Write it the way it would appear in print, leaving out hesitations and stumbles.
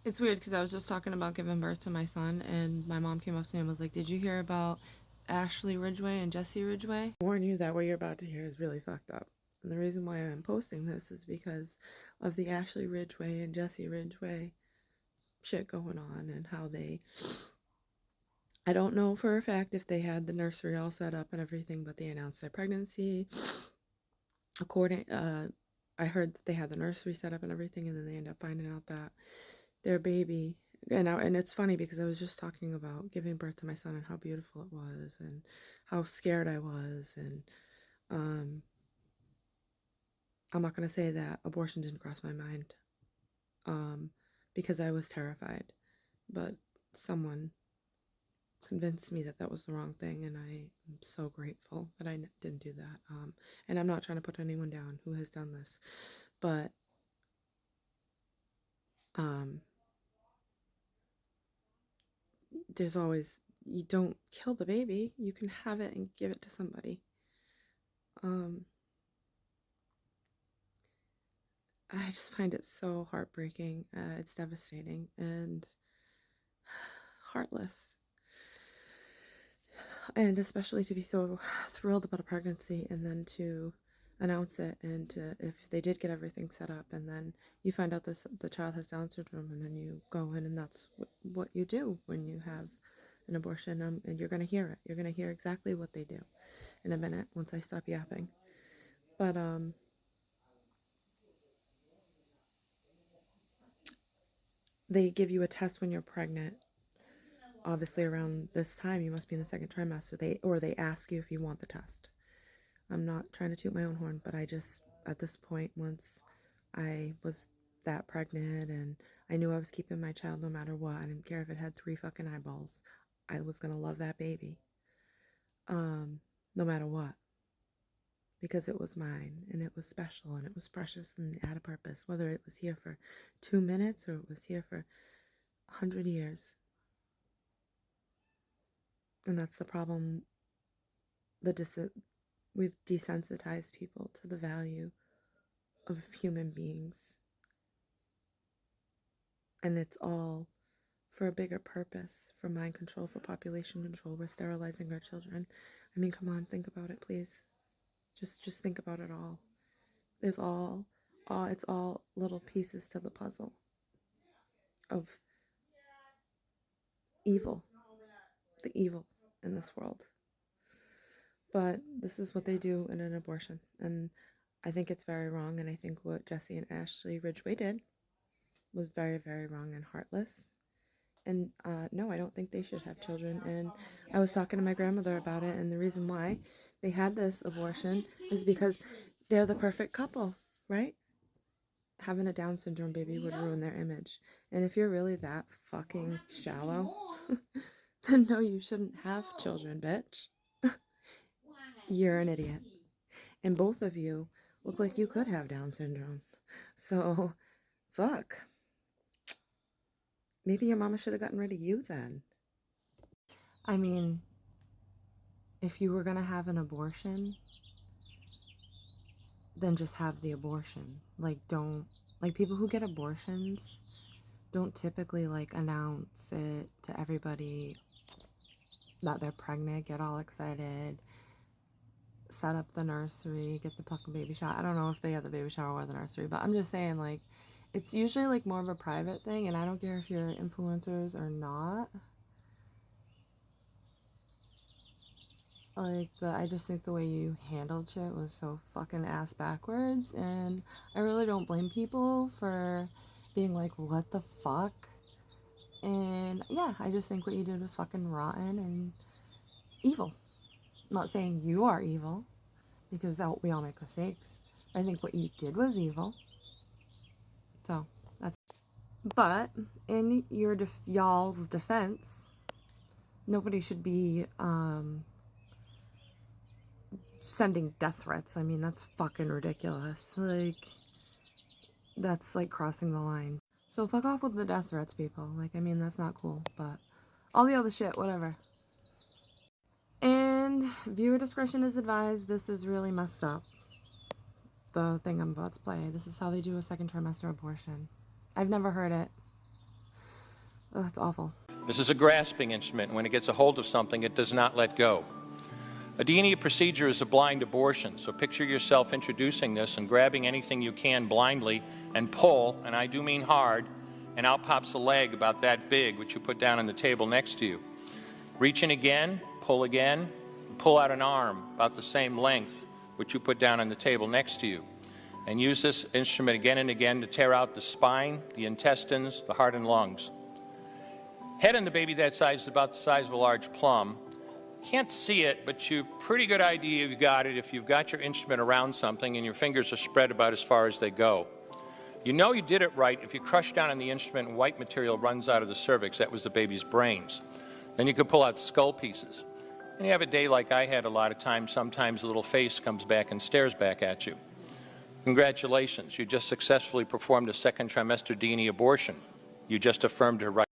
It's weird because I was just talking about giving birth to my son, and my mom came up to me and was like, "Did you hear about Ashley Ridgway and Jesse Ridgway?" I warn you that what you're about to hear is really fucked up. And the reason why I'm posting this is because of the Ashley Ridgway and Jesse Ridgway shit going on and how they. I don't know for a fact if they had the nursery all set up and everything, but they announced their pregnancy. I heard that they had the nursery set up and everything, and then they end up finding out that their baby, and it's funny because I was just talking about giving birth to my son and how beautiful it was and how scared I was, and um, I'm not gonna say that abortion didn't cross my mind, because I was terrified, but someone convinced me that that was the wrong thing, and I am so grateful that I didn't do that. And I'm not trying to put anyone down who has done this, but um, there's always, you don't kill the baby, you can have it and give it to somebody. um, I just find it so heartbreaking. It's devastating and heartless, and especially to be so thrilled about a pregnancy and then to announce it, and to, if they did get everything set up and then you find out the child has Down syndrome, and then you go in and that's what you do when you have an abortion. And you're going to hear it. You're going to hear exactly what they do in a minute once I stop yapping. But they give you a test when you're pregnant. Obviously around this time you must be in the second trimester. They ask you if you want the test. I'm not trying to toot my own horn, but I just, at this point, once I was that pregnant and I knew I was keeping my child no matter what, I didn't care if it had 3 fucking eyeballs, I was gonna love that baby, no matter what, because it was mine and it was special and it was precious and it had a purpose, whether it was here for 2 minutes or it was here for 100 years. And that's the problem. We've desensitized people to the value of human beings, and it's all for a bigger purpose, for mind control, for population control. We're sterilizing our children. I mean, come on, think about it, please. Just think about it all. There's all it's all little pieces to the puzzle of evil, the evil in this world. But this is what they do in an abortion, and I think it's very wrong. And I think what Jesse and Ashley Ridgway did was very, very wrong and heartless. And no, I don't think they should have children. And I was talking to my grandmother about it, and the reason why they had this abortion is because they're the perfect couple, right? Having a Down syndrome baby would ruin their image. And if you're really that fucking shallow, then no, you shouldn't have children, bitch. You're an idiot. And both of you look like you could have Down syndrome. So, fuck. Maybe your mama should have gotten rid of you then. I mean, if you were gonna have an abortion, then just have the abortion. Like, don't, like, people who get abortions don't typically, like, announce it to everybody that they're pregnant, get all excited, set up the nursery, get the fucking baby shower. I don't know if they had the baby shower or the nursery, but I'm just saying, like, it's usually, like, more of a private thing, and I don't care if you're influencers or not. Like, I just think the way you handled shit was so fucking ass backwards, and I really don't blame people for being like, what the fuck? And yeah, I just think what you did was fucking rotten and evil. I'm not saying you are evil, because we all make mistakes. I think what you did was evil. So, that's. But, in y'all's defense, nobody should be, sending death threats. I mean, that's fucking ridiculous. Like, that's like crossing the line. So fuck off with the death threats, people. Like, I mean, that's not cool, but all the other shit, whatever. And viewer discretion is advised. This is really messed up. The thing I'm about to play. This is how they do a second trimester abortion. I've never heard it. Oh, that's awful. This is a grasping instrument. When it gets a hold of something, it does not let go. A Denia procedure is a blind abortion, so picture yourself introducing this and grabbing anything you can blindly and pull, and I do mean hard, and out pops a leg about that big, which you put down on the table next to you. Reach in again, pull out an arm about the same length, which you put down on the table next to you. And use this instrument again and again to tear out the spine, the intestines, the heart and lungs. Head on the baby that size is about the size of a large plum. Can't see it, but you pretty good idea you've got it if you've got your instrument around something and your fingers are spread about as far as they go. You know you did it right if you crush down on the instrument and white material runs out of the cervix. That was the baby's brains. Then you could pull out skull pieces. And you have a day like I had a lot of times, sometimes a little face comes back and stares back at you. Congratulations, you just successfully performed a second trimester Denia abortion. You just affirmed her right.